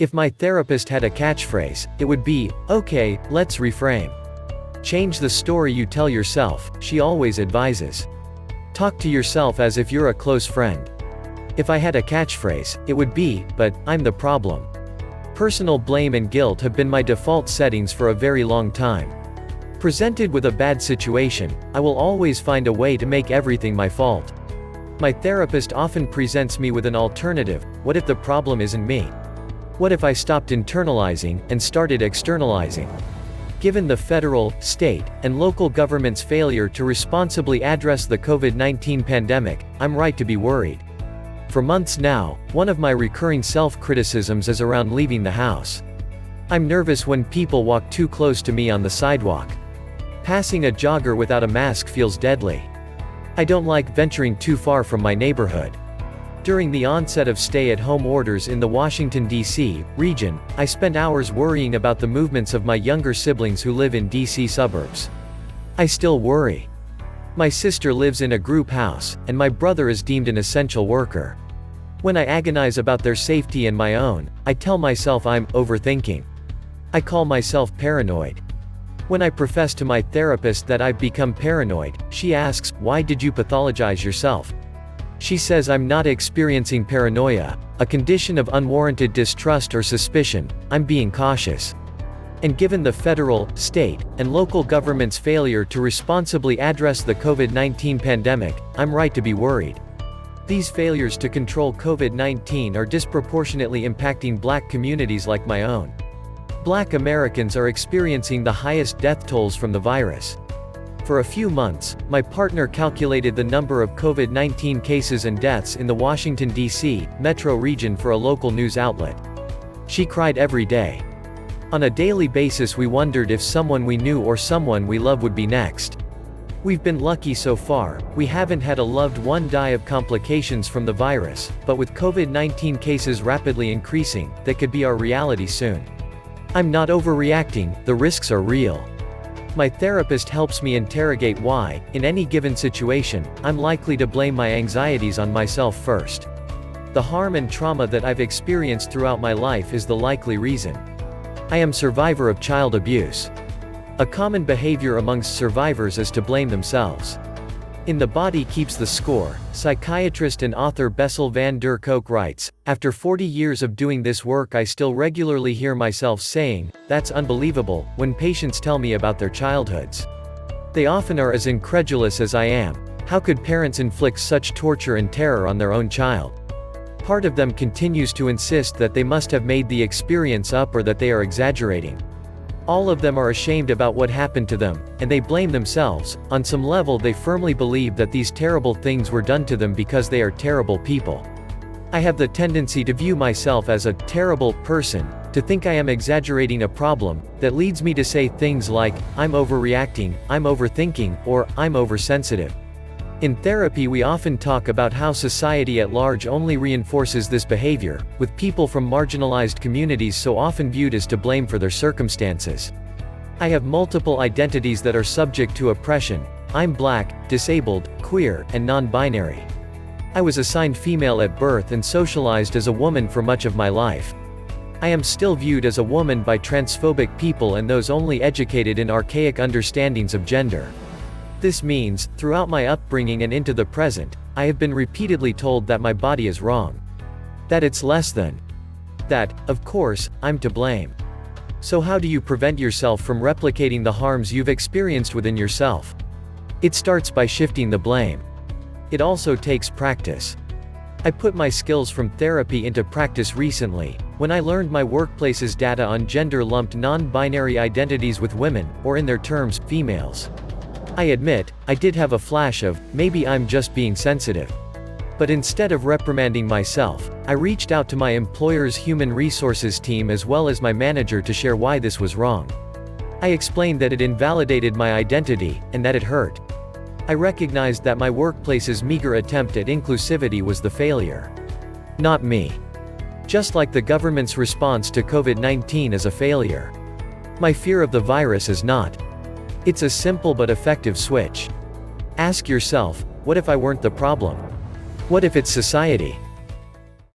If my therapist had a catchphrase, it would be, "Okay, let's reframe." Change the story you tell yourself, she always advises. Talk to yourself as if you're a close friend. If I had a catchphrase, it would be, "But I'm the problem." Personal blame and guilt have been my default settings for a very long time. Presented with a bad situation, I will always find a way to make everything my fault. My therapist often presents me with an alternative: what if the problem isn't me? What if I stopped internalizing, and started externalizing? Given the federal, state, and local government's failure to responsibly address the COVID-19 pandemic, I'm right to be worried. For months now, one of my recurring self-criticisms is around leaving the house. I'm nervous when people walk too close to me on the sidewalk. Passing a jogger without a mask feels deadly. I don't like venturing too far from my neighborhood. During the onset of stay-at-home orders in the Washington, D.C. region, I spent hours worrying about the movements of my younger siblings who live in D.C. suburbs. I still worry. My sister lives in a group house, and my brother is deemed an essential worker. When I agonize about their safety and my own, I tell myself I'm overthinking. I call myself paranoid. When I profess to my therapist that I've become paranoid, she asks, "Why did you pathologize yourself?" She says I'm not experiencing paranoia, a condition of unwarranted distrust or suspicion. I'm being cautious. And given the federal, state, and local government's failure to responsibly address the COVID-19 pandemic, I'm right to be worried. These failures to control COVID-19 are disproportionately impacting Black communities like my own. Black Americans are experiencing the highest death tolls from the virus. For a few months, my partner calculated the number of COVID-19 cases and deaths in the Washington, D.C. metro region for a local news outlet. She cried every day. On a daily basis we wondered if someone we knew or someone we love would be next. We've been lucky so far, we haven't had a loved one die of complications from the virus, but with COVID-19 cases rapidly increasing, that could be our reality soon. I'm not overreacting, the risks are real. My therapist helps me interrogate why, in any given situation, I'm likely to blame my anxieties on myself first. The harm and trauma that I've experienced throughout my life is the likely reason. I am survivor of child abuse. A common behavior amongst survivors is to blame themselves. In The Body Keeps the Score, psychiatrist and author Bessel van der Kolk writes, "After 40 years of doing this work I still regularly hear myself saying, 'That's unbelievable,' when patients tell me about their childhoods. They often are as incredulous as I am. How could parents inflict such torture and terror on their own child? Part of them continues to insist that they must have made the experience up or that they are exaggerating. All of them are ashamed about what happened to them, and they blame themselves. On some level they firmly believe that these terrible things were done to them because they are terrible people. I have the tendency to view myself as a terrible person, to think I am exaggerating a problem, that leads me to say things like, I'm overreacting, I'm overthinking, or I'm oversensitive. In therapy we often talk about how society at large only reinforces this behavior, with people from marginalized communities so often viewed as to blame for their circumstances. I have multiple identities that are subject to oppression. I'm Black, disabled, queer, and non-binary. I was assigned female at birth and socialized as a woman for much of my life. I am still viewed as a woman by transphobic people and those only educated in archaic understandings of gender. This means, throughout my upbringing and into the present, I have been repeatedly told that my body is wrong. That it's less than. That, of course, I'm to blame. So how do you prevent yourself from replicating the harms you've experienced within yourself? It starts by shifting the blame. It also takes practice. I put my skills from therapy into practice recently, when I learned my workplace's data on gender lumped non-binary identities with women, or in their terms, females. I admit, I did have a flash of, maybe I'm just being sensitive. But instead of reprimanding myself, I reached out to my employer's human resources team as well as my manager to share why this was wrong. I explained that it invalidated my identity, and that it hurt. I recognized that my workplace's meager attempt at inclusivity was the failure. Not me. Just like the government's response to COVID-19 is a failure. My fear of the virus is not. It's a simple but effective switch. Ask yourself, what if I weren't the problem? What if it's society?